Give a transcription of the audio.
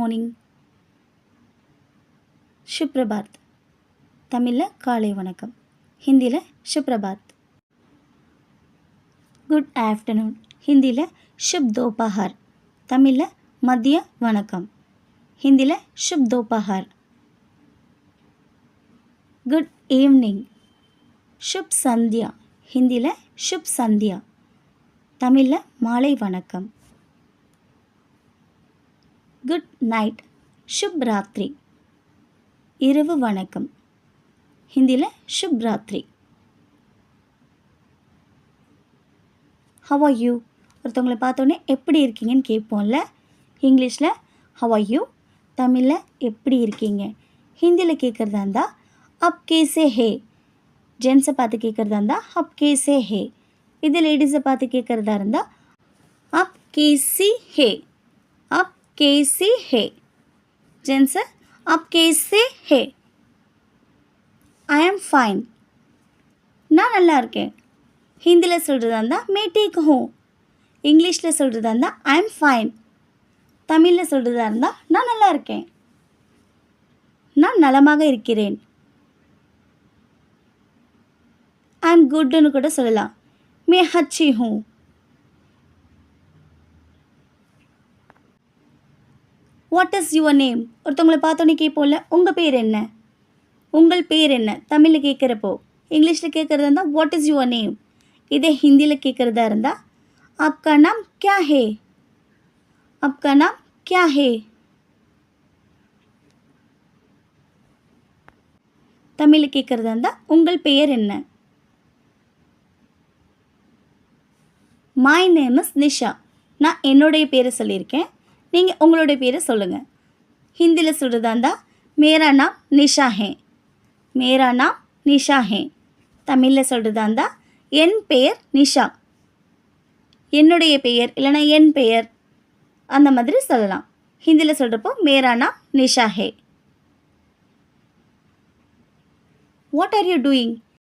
Morning. சுப்ரபாத் தமிழில் காலை வணக்கம், ஹிந்தியில் சுப்ரபாத். குட் ஆஃப்டர்நூன் ஹிந்தியில் शुभ दोपहर, தமிழில் மதிய வணக்கம், ஹிந்தியில் शुभ दोपहर. குட் ஈவினிங் शुभ संध्या, ஹிந்தியில் शुभ संध्या, தமிழில் மாலை வணக்கம். குட் நைட் शुभ रात्रि, இரவு வணக்கம், ஹிந்தியில் शुभ रात्रि. How are you? ஒருத்தவங்களை பார்த்தோன்னே எப்படி இருக்கீங்கன்னு கேட்போம்ல. இங்கிலீஷில் how are you, தமிழில் எப்படி இருக்கீங்க. ஹிந்தியில் கேட்குறதா இருந்தால் அப் கேசே ஹே, ஜென்ஸை பார்த்து கேட்குறதா இருந்தால் அப் கேசே ஹே. இது லேடிஸை பார்த்து கேட்குறதா இருந்தால் அப் கேசி ஹே, அப் கேசி ஹே. ஜென்ஸை அப் கேசே ஹே. ஐ ஆம் ஃபைன், நான் நல்லா இருக்கேன். ஹிந்தியில் சொல்கிறதா இருந்தால் மே டேக் ஹோம், இங்கிலீஷில் சொல்கிறதா இருந்தால் ஐ ஆம் ஃபைன், தமிழில் சொல்கிறதா இருந்தால் நான் நல்லா இருக்கேன், நான் நலமாக இருக்கிறேன். ஐ ஆம் குட்னு கூட சொல்லலாம், மே ஹச்சி ஹூ. வாட் இஸ் யுவர் நேம், ஒருத்தவங்களை பார்த்தோன்னே கேட்போம்ல, உங்கள் பேர் என்ன, உங்கள் பேர் என்ன. தமிழில் கேட்குறப்போ, இங்கிலீஷில் கேட்குறதா இருந்தால் வாட் இஸ் யுவர் நேம். இதே ஹிந்தியில் கேட்குறதா இருந்தால் आपका नाम क्या है, आपका नाम क्या है. தமிழில் கேட்குறதா இருந்தால் உங்கள் பெயர் என்ன. மை நேம் இஸ் நிஷா, நான் என்னுடைய பேரை சொல்லியிருக்கேன், நீங்கள் உங்களுடைய பேரை சொல்லுங்கள். ஹிந்தியில் சொல்கிறதா இருந்தால் மேரா நாம் நிஷா ஹே, மேரா நாம் நிஷா ஹே. தமிழில் சொல்கிறதா இருந்தால் என் பெயர் நிஷா, என்னுடைய பெயர் இல்லைனா என் பெயர், அந்த மாதிரி சொல்லலாம். ஹிந்தியில் சொல்கிறப்போ மேரா நாம் நிஷா ஹே. What are you doing,